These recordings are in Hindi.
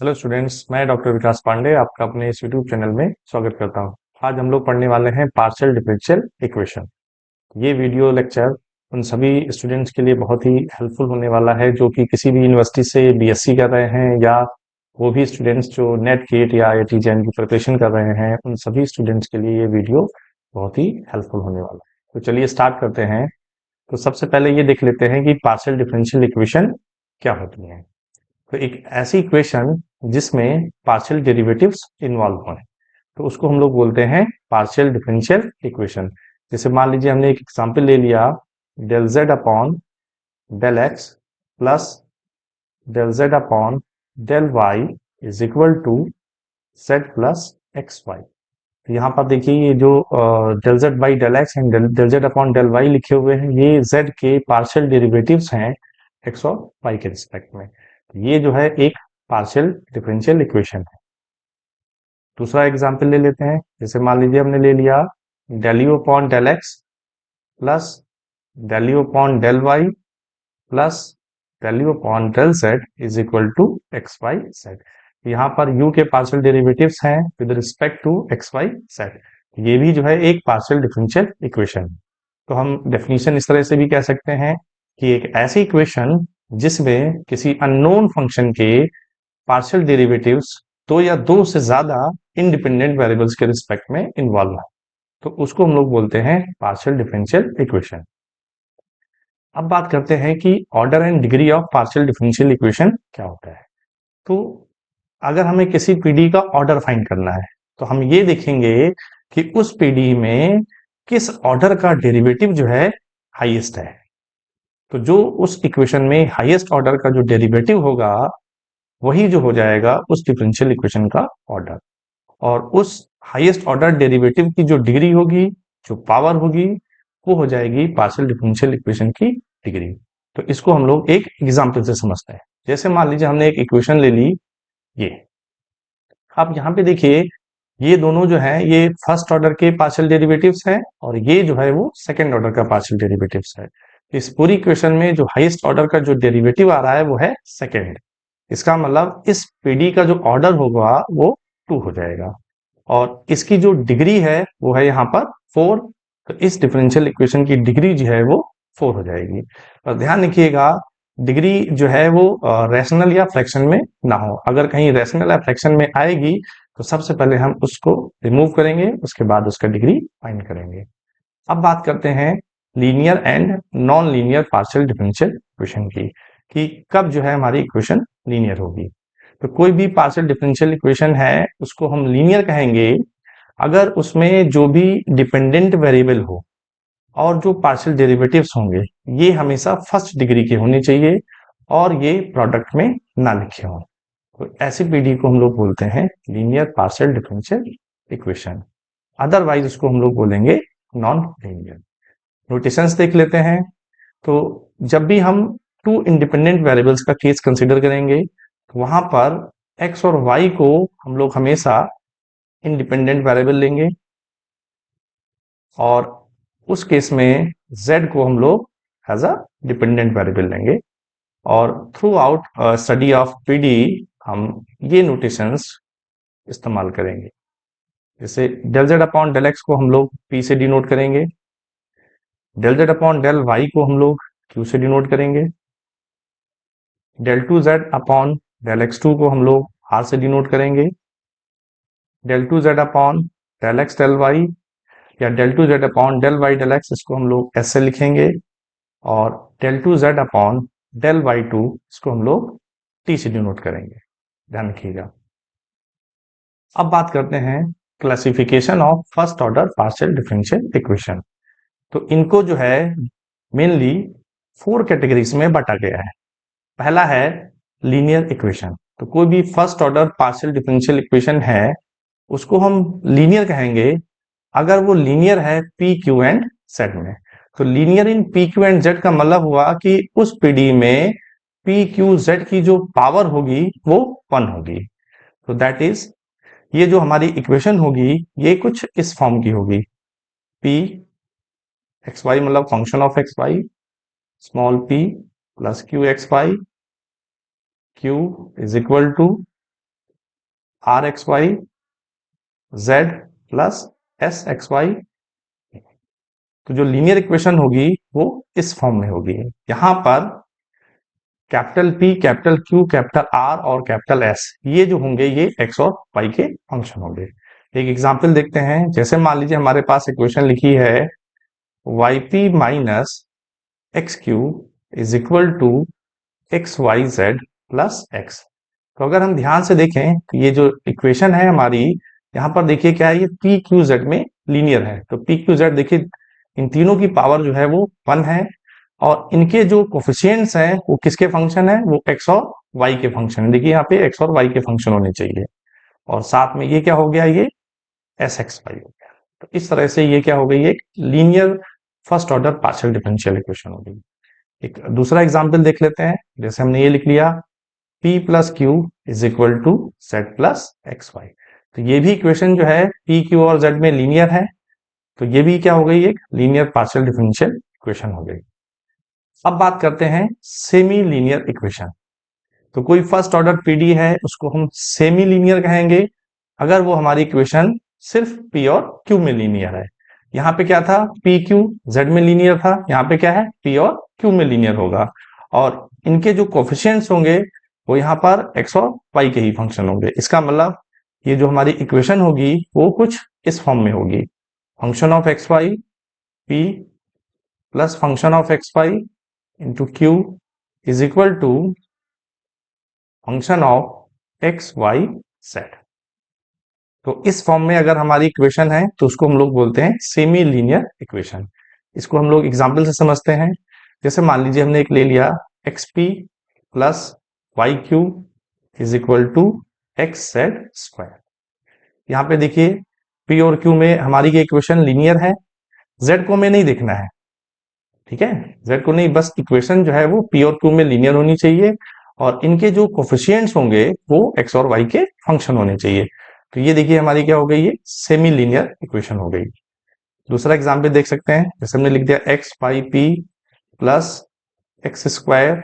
हेलो स्टूडेंट्स, मैं डॉक्टर विकास पांडे आपका अपने इस यूट्यूब चैनल में स्वागत करता हूं। आज हम लोग पढ़ने वाले हैं पार्शियल डिफरेंशियल इक्वेशन। ये वीडियो लेक्चर उन सभी स्टूडेंट्स के लिए बहुत ही हेल्पफुल होने वाला है जो कि किसी भी यूनिवर्सिटी से बीएससी कर रहे हैं, या वो भी स्टूडेंट्स जो नेट गेट या आईआईटी जैम की प्रिपरेशन कर रहे हैं, उन सभी स्टूडेंट्स के लिए ये वीडियो बहुत ही हेल्पफुल होने वाला है। तो चलिए स्टार्ट करते हैं। तो सबसे पहले ये देख लेते हैं कि पार्शियल डिफरेंशियल इक्वेशन क्या होती है। तो एक ऐसी इक्वेशन जिसमें पार्शियल डेरिवेटिव्स इन्वॉल्व हो, तो उसको हम लोग बोलते हैं पार्शियल डिफरेंशियल इक्वेशन। जैसे मान लीजिए हमने एक एग्जांपल ले लिया, del Z upon del x plus del Z upon del y is equal to z plus x y. तो यहाँ पर देखिए, ये जो del z by del x and del Z upon del y लिखे हुए हैं, ये जेड के पार्शियल डेरिवेटिव्स हैं एक्स और वाई के रिस्पेक्ट में। ये जो है एक पार्शियल डिफरेंशियल इक्वेशन है। दूसरा एग्जांपल ले लेते हैं। जैसे मान लीजिए हमने ले लिया del u upon del x plus del u upon del y plus del u upon del z is equal to x y z. यहाँ पर u के पार्शियल डेरिवेटिव्स हैं with respect to x y z. ये भी जो है एक पार्शियल डिफरेंशियल इक्वेशन है। तो हम डेफिनेशन इस तरह से भी कह सकते हैं कि एक ऐसी इक्वेशन जिसमें किसी अननोन फंक्शन के पार्शियल डेरिवेटिव्स दो या दो से ज्यादा इंडिपेंडेंट वेरिएबल्स के रिस्पेक्ट में इन्वॉल्व है, तो उसको हम लोग बोलते हैं पार्शियल डिफरेंशियल इक्वेशन। अब बात करते हैं कि order and degree of partial differential equation क्या होता है। तो अगर हमें किसी पीडी का ऑर्डर फाइंड करना है, तो हम ये देखेंगे कि उस पीडी में किस ऑर्डर का डेरिवेटिव जो है हाईएस्ट है। तो जो उस इक्वेशन में हाईएस्ट ऑर्डर का जो डेरिवेटिव होगा, वही जो हो जाएगा उस डिफरेंशियल इक्वेशन का ऑर्डर। और उस हाईएस्ट ऑर्डर डेरिवेटिव की जो डिग्री होगी, जो पावर होगी, वो हो जाएगी पार्शियल डिफरेंशियल इक्वेशन की डिग्री। तो इसको हम लोग एक एग्जांपल से समझते हैं। जैसे मान लीजिए हमने एक इक्वेशन ले ली, ये आप यहाँ पे देखिए, ये दोनों जो है ये फर्स्ट ऑर्डर के पार्शियल डेरिवेटिव्स हैं, और ये जो है वो सेकंड ऑर्डर का पार्शियल डेरिवेटिव्स है। इस पूरी इक्वेशन में जो हाईएस्ट ऑर्डर का जो डेरिवेटिव आ रहा है वो है सेकंड। इसका मतलब इस पीडी का जो ऑर्डर होगा वो 2 हो जाएगा, और इसकी जो डिग्री है वो है यहाँ पर 4। तो इस डिफरेंशियल इक्वेशन की डिग्री जो है वो 4 हो जाएगी। और ध्यान रखिएगा, डिग्री जो है वो रैशनल या फ्रैक्शन में ना हो। अगर कहीं रैशनल या फ्रैक्शन में आएगी तो सबसे पहले हम उसको रिमूव करेंगे, उसके बाद उसका डिग्री फाइंड करेंगे। अब बात करते हैं linear and non linear partial differential equation की, कि कब जो है हमारी इक्वेशन लीनियर होगी। तो कोई भी पार्शियल डिफरेंशियल इक्वेशन है उसको हम लीनियर कहेंगे अगर उसमें जो भी डिपेंडेंट वेरिएबल हो और जो पार्शियल डेरिवेटिव्स होंगे, ये हमेशा फर्स्ट डिग्री के होने चाहिए और ये प्रोडक्ट में ना लिखे हों। तो ऐसी पीडी को हम लोग बोलते हैं linear partial differential equation. Otherwise उसको हम लोग बोलेंगे नॉन लीनियर। नोटेशंस देख लेते हैं। तो जब भी हम टू इंडिपेंडेंट वेरिएबल्स का केस कंसिडर करेंगे, तो वहां पर एक्स और वाई को हम लोग हमेशा इंडिपेंडेंट वेरिएबल लेंगे, और उस केस में z को हम लोग एज अ डिपेंडेंट वेरिएबल लेंगे। और throughout study of PD हम ये नोटेशंस इस्तेमाल करेंगे। जैसे del Z upon del x को हम लोग p से डिनोट करेंगे, del Z upon del y को हम लोग q से डिनोट करेंगे, del two Z upon del x two को हम लोग r से डिनोट करेंगे, del two Z upon del x del y या del two Z upon del y del x, इसको हम लोग s से लिखेंगे, और del two Z upon del y two इसको हम लोग t से डिनोट करेंगे। ध्यान रखिएगा। अब बात करते हैं classification of first order partial differential equation. तो इनको जो है मेनली 4 कैटेगरीज में बांटा गया है। पहला है लीनियर इक्वेशन। तो कोई भी first order partial differential equation है उसको हम लीनियर कहेंगे अगर वो लीनियर है पी क्यू एंड जेड में। तो linear in P Q and Z का मतलब हुआ कि उस पीडी में पी क्यू जेड की जो पावर होगी वो 1 होगी। तो दैट इज, ये जो हमारी इक्वेशन होगी ये कुछ इस फॉर्म की होगी। पी एक्स वाई मतलब function of x y, small p plus Q x y, Q is equal to R x y z plus S x y. तो जो लीनियर इक्वेशन होगी वो इस फॉर्म में होगी। यहां पर capital P, capital Q, capital R और कैपिटल एस, ये जो होंगे ये एक्स और वाई के फंक्शन होंगे। एक एग्जांपल देखते हैं। जैसे मान लीजिए हमारे पास इक्वेशन लिखी है y p minus x q is equal to x y z plus x. तो अगर हम ध्यान से देखें तो ये जो इक्वेशन है हमारी, यहाँ पर देखिए क्या है, ये पी क्यू जेड में लीनियर है। तो पी क्यू जेड देखिए इन तीनों की पावर जो है वो 1 है, और इनके जो कोफिशियंट्स हैं वो किसके फंक्शन है, वो एक्स और वाई के फंक्शन है। देखिए यहाँ पे एक्स और वाई के फंक्शन होने चाहिए, और साथ में ये क्या हो गया, ये एस एक्स वाई हो गया। तो इस तरह से ये क्या हो गई, एक linear first order partial differential equation हो गई। एक दूसरा एग्जाम्पल देख लेते हैं। जैसे हमने ये लिख लिया P plus q is equal to z plus x y. तो ये भी इक्वेशन जो है P क्यू और जेड में लीनियर है। तो ये भी क्या हो गई, एक लीनियर पार्शियल डिफरेंशियल इक्वेशन हो गई। अब बात करते हैं सेमी लीनियर इक्वेशन। तो कोई फर्स्ट ऑर्डर पीडी है उसको हम सेमी लीनियर कहेंगे अगर वो हमारी इक्वेशन सिर्फ पी और क्यू में लीनियर है। यहाँ पे क्या था, पी क्यू जेड में लीनियर था, यहाँ पे क्या है, पी और क्यू में लीनियर होगा, और इनके जो कोफिशियंट्स होंगे वो यहाँ पर एक्स और वाई के ही फंक्शन होंगे। इसका मतलब ये जो हमारी इक्वेशन होगी वो कुछ इस फॉर्म में होगी, function of x y p plus function of x y into q is equal to function of x y z. तो इस फॉर्म में अगर हमारी इक्वेशन है तो उसको हम लोग बोलते हैं सेमी लीनियर इक्वेशन। इसको हम लोग एग्जाम्पल से समझते हैं। जैसे मान लीजिए हमने एक ले लिया x p plus y Q is equal to x z square. यहाँ पे देखिए पी और क्यू में हमारी ये इक्वेशन लीनियर है, जेड को हमें नहीं देखना है, ठीक है, जेड को नहीं, बस इक्वेशन जो है वो पी और क्यू में लीनियर होनी चाहिए, और इनके जो कोफिशियंट्स होंगे वो एक्स और वाई के फंक्शन होने चाहिए। तो ये देखिए हमारी क्या हो गई, ये सेमी लीनियर इक्वेशन हो गई। दूसरा एग्जाम्पल देख सकते हैं। जैसे हमने लिख दिया x y p plus x square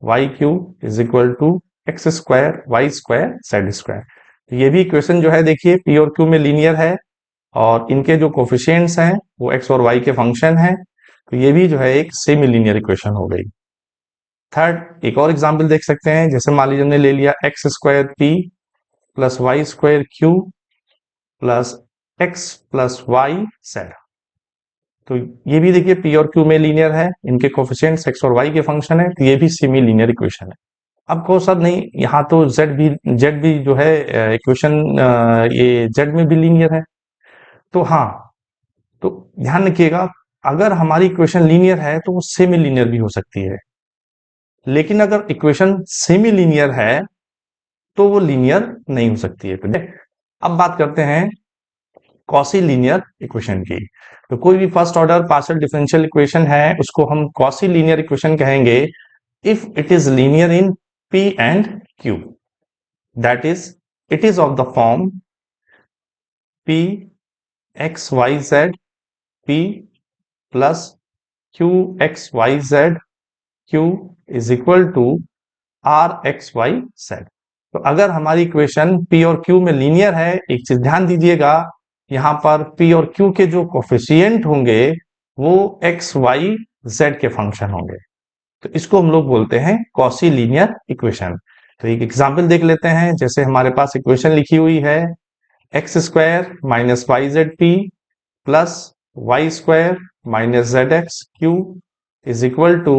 y Q is equal to x square y square z square. तो ये भी इक्वेशन जो है देखिए पी और क्यू में लीनियर है, और इनके जो कोफिशियंट्स हैं वो एक्स और वाई के फंक्शन हैं। तो ये भी जो है एक सेमी लीनियर इक्वेशन हो गई। थर्ड एक और एग्जाम्पल देख सकते हैं। जैसे मान लीजिए हमने ले लिया x square p plus y square q plus x plus y z. तो ये भी देखिए पी और क्यू में लीनियर है, इनके कोफिशियंट्स एक्स और वाई के फंक्शन है, तो ये भी सेमी लीनियर इक्वेशन है। अब को सर नहीं, यहाँ तो जेड भी जो है इक्वेशन ये जेड में भी लीनियर है। तो हाँ, तो ध्यान रखिएगा, अगर हमारी इक्वेशन लीनियर है तो वो सेमी लीनियर भी हो सकती है, लेकिन अगर इक्वेशन सेमी लीनियर है तो वो लीनियर नहीं हो सकती है। तो अब बात करते हैं कॉसी लीनियर इक्वेशन की। तो कोई भी first order partial differential equation है उसको हम कॉसी लीनियर इक्वेशन कहेंगे if it is linear in P and Q, that is it is of the form P x y z P plus Q x y z Q is equal to R x y z। तो अगर हमारी इक्वेशन P और Q में लीनियर है, एक चीज ध्यान दीजिएगा, यहां पर P और Q के जो कोफिशियंट होंगे वो x y z के फंक्शन होंगे। तो इसको हम लोग बोलते हैं कॉसी लीनियर इक्वेशन। तो एक एग्जाम्पल देख लेते हैं। जैसे हमारे पास इक्वेशन लिखी हुई है x square minus y z p plus y square minus z x q is equal to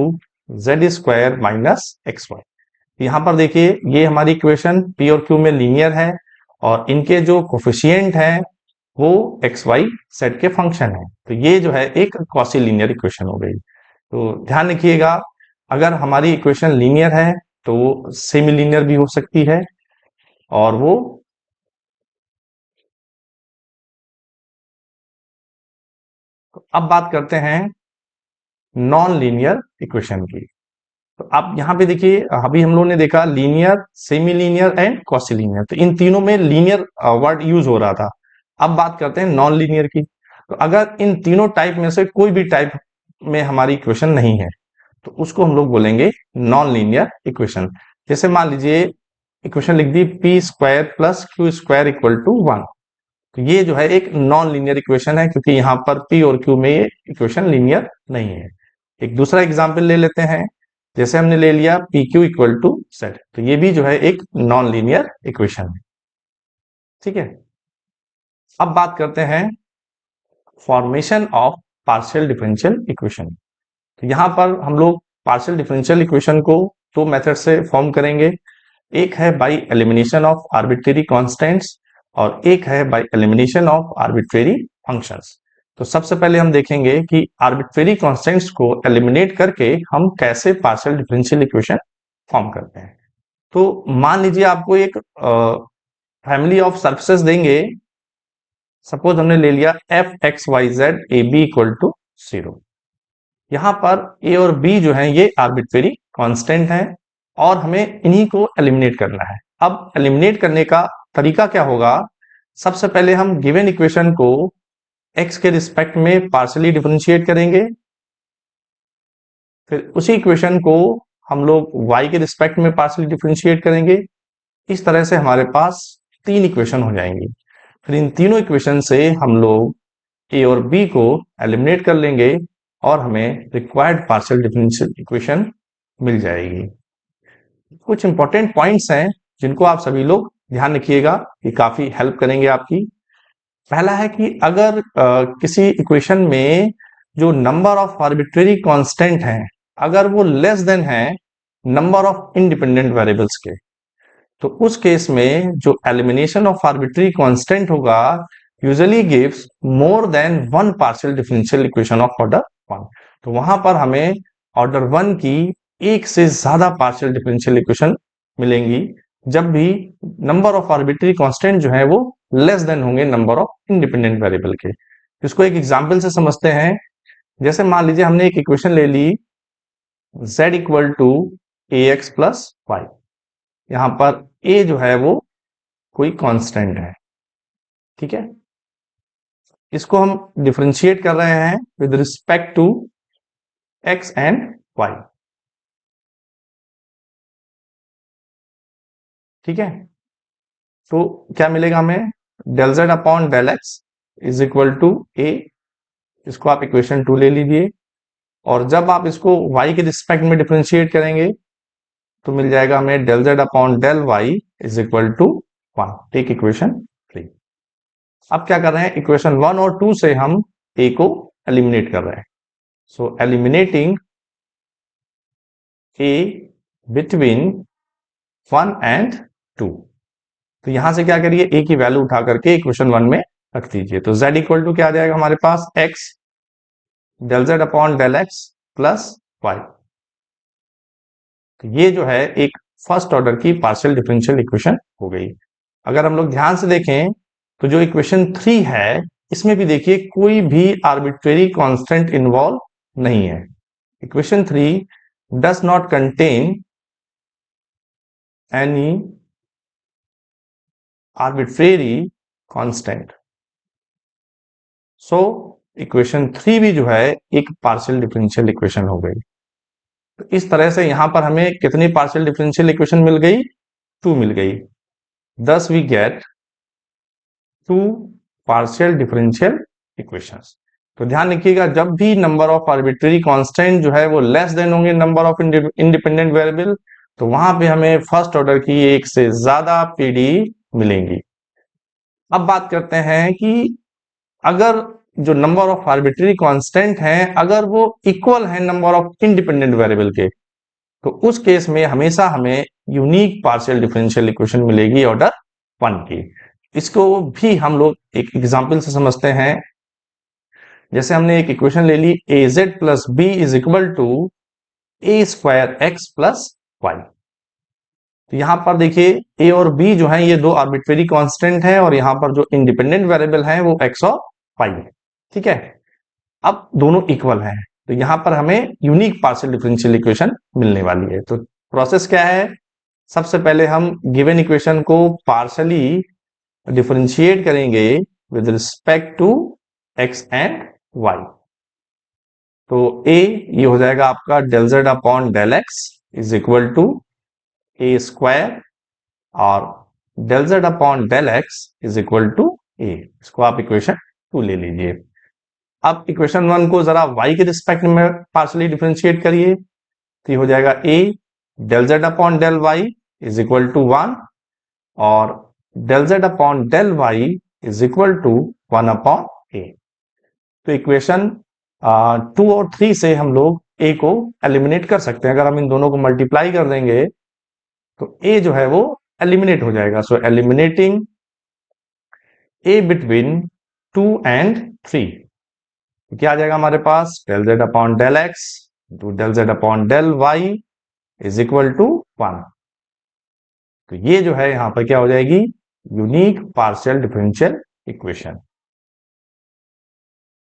z square minus x y. यहाँ पर देखिए ये हमारी इक्वेशन पी और क्यू में लीनियर है, और इनके जो कोफिशियंट हैं वो एक्स वाई जेड के फंक्शन है। तो ये जो है एक कॉसी लीनियर इक्वेशन हो गई। तो ध्यान रखिएगा, अगर हमारी इक्वेशन लीनियर है तो वो सेमी लीनियर भी हो सकती है, और वो अब बात करते हैं नॉन लीनियर इक्वेशन की। तो अब यहाँ पे देखिए अभी हम लोगों ने देखा linear, semi linear and quasi linear, तो इन तीनों में लीनियर वर्ड यूज हो रहा था। अब बात करते हैं नॉन लीनियर की। तो अगर इन तीनों टाइप में से कोई भी टाइप में हमारी इक्वेशन नहीं है तो उसको हम लोग बोलेंगे नॉन लीनियर इक्वेशन। जैसे मान लीजिए इक्वेशन लिख दी p square plus q square equal to 1। तो ये जो है एक नॉन लीनियर इक्वेशन है, क्योंकि यहाँ पर पी और क्यू में ये इक्वेशन लीनियर नहीं है। एक दूसरा एग्जाम्पल ले लेते हैं, जैसे हमने ले लिया p q equal to set, तो ये भी जो है एक नॉन लीनियर इक्वेशन है। ठीक है, अब बात करते हैं formation of partial differential equation. तो यहां पर हम लोग पार्शियल डिफरेंशियल इक्वेशन को दो मेथड से फॉर्म करेंगे। एक है by elimination of arbitrary constants और एक है by elimination of arbitrary functions. तो सबसे पहले हम देखेंगे कि आर्बिट्रेरी कांस्टेंट्स को एलिमिनेट करके हम कैसे पार्शियल डिफरेंशियल इक्वेशन फॉर्म करते हैं। तो मान लीजिए आपको एक फैमिली ऑफ सर्फेसेस देंगे। सपोज हमने ले लिया f x y z a b equal to 0। यहां पर ए और बी जो है ये आर्बिट्रेरी कांस्टेंट है और हमें इन्हीं को एलिमिनेट करना है। अब एलिमिनेट करने का तरीका क्या होगा? सबसे पहले हम गिवन इक्वेशन को एक्स के रिस्पेक्ट में पार्शियली डिफरेंशिएट करेंगे, फिर उसी इक्वेशन को हम लोग वाई के रिस्पेक्ट में पार्शियली डिफरेंशिएट करेंगे। इस तरह से हमारे पास तीन इक्वेशन हो जाएंगी। फिर इन तीनों इक्वेशन से हम लोग ए और बी को एलिमिनेट कर लेंगे और हमें रिक्वायर्ड पार्शियल डिफरेंशियल इक्वेशन मिल जाएगी। कुछ इंपॉर्टेंट पॉइंट्स हैं जिनको आप सभी लोग ध्यान रखिएगा, ये काफी हेल्प करेंगे आपकी। पहला है कि अगर किसी इक्वेशन में जो नंबर ऑफ आर्बिट्रेरी कांस्टेंट हैं अगर वो लेस देन है नंबर ऑफ इंडिपेंडेंट वेरिएबल्स के, तो उस केस में जो एलिमिनेशन ऑफ आर्बिट्रेरी कांस्टेंट होगा usually gives more than one partial differential equation of order 1। तो वहां पर हमें ऑर्डर 1 की एक से ज्यादा पार्शियल डिफरेंशियल इक्वेशन मिलेंगी जब भी नंबर ऑफ आर्बिट्रेरी कांस्टेंट जो है वो लेस देन होंगे नंबर ऑफ इंडिपेंडेंट वेरिएबल के। इसको एक एग्जांपल से समझते हैं। जैसे मान लीजिए हमने एक इक्वेशन ले ली z equal to a x plus y. यहां पर a जो है वो कोई कांस्टेंट है। ठीक है, इसको हम डिफरेंशिएट कर रहे हैं with respect to x and y। ठीक है, तो क्या मिलेगा हमें? Del z upon del x is equal to a। इसको आप इक्वेशन 2 ले लीजिए और जब आप इसको y के रिस्पेक्ट में डिफरेंशिएट करेंगे तो मिल जाएगा हमें del z upon del y is equal to 1। Take equation 3। अब क्या कर रहे हैं? इक्वेशन 1 और 2 से हम a को एलिमिनेट कर रहे हैं। सो एलिमिनेटिंग a बिटवीन 1 एंड 2। तो यहां से क्या करिए, a की वैल्यू उठा करके इक्वेशन 1 में रख दीजिए। तो z इक्वल टू क्या आ जाएगा हमारे पास? x del z upon del x plus y. तो ये जो है एक फर्स्ट ऑर्डर की पार्शियल डिफरेंशियल इक्वेशन हो गई। अगर हम लोग ध्यान से देखें तो जो इक्वेशन 3 है इसमें भी देखिए कोई भी आर्बिट्रेरी कांस्टेंट इन्वॉल्व नहीं है। Equation 3 does not contain any arbitrary constant. So equation 3 भी जो है एक पार्शियल डिफरेंशियल इक्वेशन हो गई। तो इस तरह से यहां पर हमें कितनी पार्शियल डिफरेंशियल इक्वेशन मिल गई? 2 मिल गई। thus we get two partial differential equations. तो ध्यान रखिएगा जब भी नंबर ऑफ आर्बिट्रेरी कांस्टेंट जो है वो लेस देन होंगे नंबर ऑफ इंडिपेंडेंट वेरिएबल, तो वहां पे हमें फर्स्ट ऑर्डर की एक से ज्यादा पीडी मिलेंगी। अब बात करते हैं कि अगर जो नंबर ऑफ आर्बिट्रेरी कांस्टेंट हैं अगर वो इक्वल है नंबर ऑफ इंडिपेंडेंट वेरिएबल के, तो उस केस में हमेशा हमें यूनिक पार्शियल डिफरेंशियल इक्वेशन मिलेगी ऑर्डर 1 की। इसको भी हम लोग एक एग्जांपल से समझते हैं। जैसे हमने एक इक्वेशन ले ली A Z plus B is equal to A square x plus y. तो यहां पर देखिए ए और बी जो है ये दो आर्बिट्रेरी कांस्टेंट है और यहां पर जो इंडिपेंडेंट वेरिएबल है वो एक्स और वाई है। ठीक है, अब दोनों इक्वल हैं तो यहां पर हमें यूनिक पार्शियल डिफरेंशियल इक्वेशन मिलने वाली है। तो प्रोसेस क्या है? सबसे पहले हम गिवन इक्वेशन को पार्शियली डिफरेंशिएट करेंगे with respect to x and y. तो ए ये हो जाएगा आपका del Z upon del x is equal to A square और del z upon del x is equal to a। इसको आप इक्वेशन 2 ले लीजिए। अब इक्वेशन 1 को जरा y के रिस्पेक्ट में पार्शली डिफरेंशिएट करिए, तो ये हो जाएगा a del z upon del y is equal to 1 और del z upon del y is equal to 1 upon a। तो इक्वेशन 2 और 3 से हम लोग a को एलिमिनेट कर सकते हैं। अगर हम इन दोनों को मल्टीप्लाई कर देंगे तो a जो है वो एलिमिनेट हो जाएगा। So eliminating a between 2 and 3, तो क्या आ जाएगा हमारे पास del z upon del x to del z upon del y is equal to 1। तो ये जो है यहां पर क्या हो जाएगी, unique partial differential equation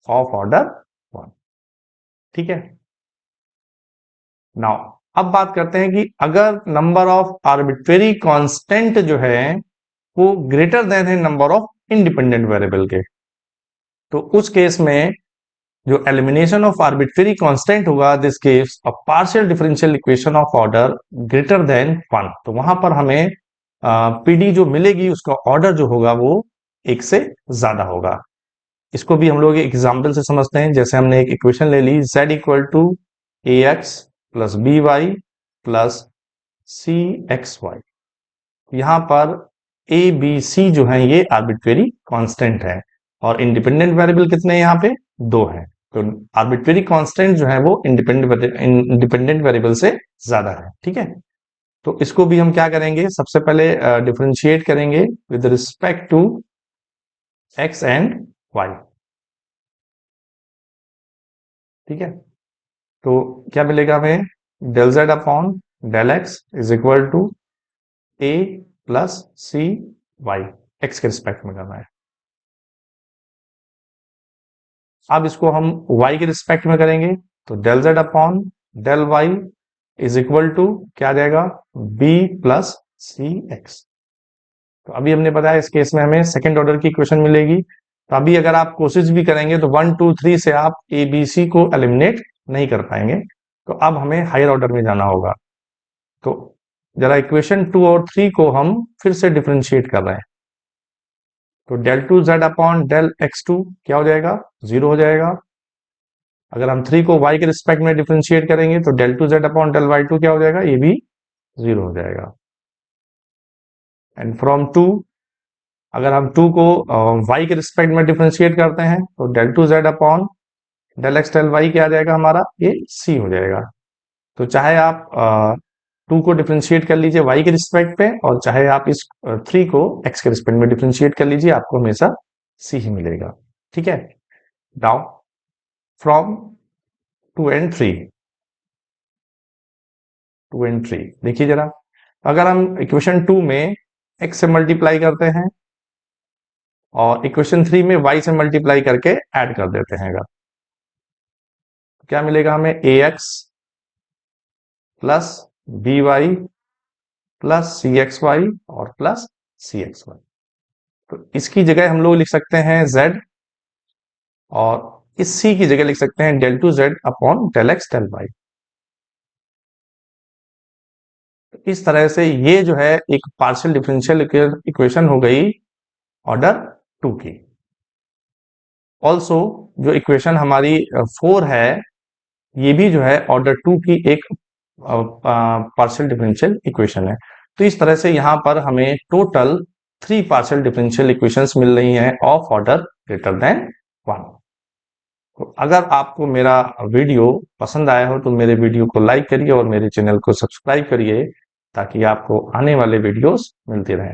of order 1। ठीक है। नाउ अब बात करते हैं कि अगर नंबर ऑफ आर्बिट्रेरी कांस्टेंट जो है वो ग्रेटर देन है नंबर ऑफ इंडिपेंडेंट वेरिएबल के, तो उस केस में जो एलिमिनेशन ऑफ आर्बिट्रेरी कांस्टेंट होगा this gives a partial differential equation of order greater than 1। तो वहां पर हमें पीडी जो मिलेगी उसका ऑर्डर जो होगा वो 1 से ज्यादा होगा। इसको भी हम लोग एक एग्जाम्पल से समझते हैं। जैसे हमने एक इक्वेशन ले ली z equal to a x plus B y plus C x y. यहां पर ए बी सी जो है ये आर्बिट्रेरी कांस्टेंट है और इंडिपेंडेंट वेरिएबल कितने यहाँ पे 2 हैं। तो आर्बिट्रेरी कांस्टेंट जो है वो इंडिपेंडेंट वेरिएबल से ज्यादा है। ठीक है। तो इसको भी हम क्या करेंगे, सबसे पहले डिफरेंशिएट करेंगे with respect to x and y। ठीक है। तो क्या मिलेगा हमें, del z upon del x is equal to a plus c y, x के रिस्पेक्ट में करना है। अब इसको हम y के रिस्पेक्ट में करेंगे तो del z upon del y is equal to क्या आ जाएगा, b प्लस सी एक्स। तो अभी हमने बताया इस केस में हमें सेकेंड ऑर्डर की इक्वेशन मिलेगी। तो अभी अगर आप कोशिश भी करेंगे तो 1 2 3 से आप ए बी सी को एलिमिनेट नहीं कर पाएंगे। तो अब हमें हायर ऑर्डर में जाना होगा। तो जरा इक्वेशन 2 और 3 को हम फिर से डिफरेंशिएट कर रहे हैं। तो del 2z upon del x2 क्या हो जाएगा, 0 हो जाएगा। अगर हम 3 को y के रिस्पेक्ट में डिफरेंशिएट करेंगे तो del 2z upon del y2 क्या हो जाएगा, ये भी 0 हो जाएगा। एंड फ्रॉम 2 अगर हम 2 को y के रिस्पेक्ट में डिफरेंशिएट करते हैं तो del 2z upon del x del y क्या आ जाएगा हमारा, ये c हो जाएगा। तो चाहे आप 2 को डिफरेंशिएट कर लीजिए y के रिस्पेक्ट पे और चाहे आप इस 3 को x के रिस्पेक्ट में डिफरेंशिएट कर लीजिए, आपको हमेशा c ही मिलेगा। ठीक है। नाउ फ्रॉम 2 एंड 3 देखिए जरा, अगर हम इक्वेशन 2 में x से मल्टीप्लाई करते हैं और इक्वेशन 3 में y से मल्टीप्लाई करके ऐड कर देते हैं, क्या मिलेगा हमें, A x plus B y plus C x y और प्लस सी एक्स वाई। तो इसकी जगह हम लोग लिख सकते हैं z और इस c की जगह लिख सकते हैं del 2z upon del x del y। इस तरह से ये जो है एक पार्शियल डिफरेंशियल इक्वेशन हो गई ऑर्डर 2 की। ऑल्सो जो इक्वेशन हमारी 4 है ये भी जो है ऑर्डर 2 की एक पार्शियल डिफरेंशियल इक्वेशन है। तो इस तरह से यहां पर हमें टोटल 3 पार्शियल डिफरेंशियल इक्वेशंस मिल रही हैं ऑफ ऑर्डर ग्रेटर देन 1। तो अगर आपको मेरा वीडियो पसंद आया हो तो मेरे वीडियो को लाइक करिए और मेरे चैनल को सब्सक्राइब करिए ताकि आपको आने वाले वीडियोस मिलते रहें।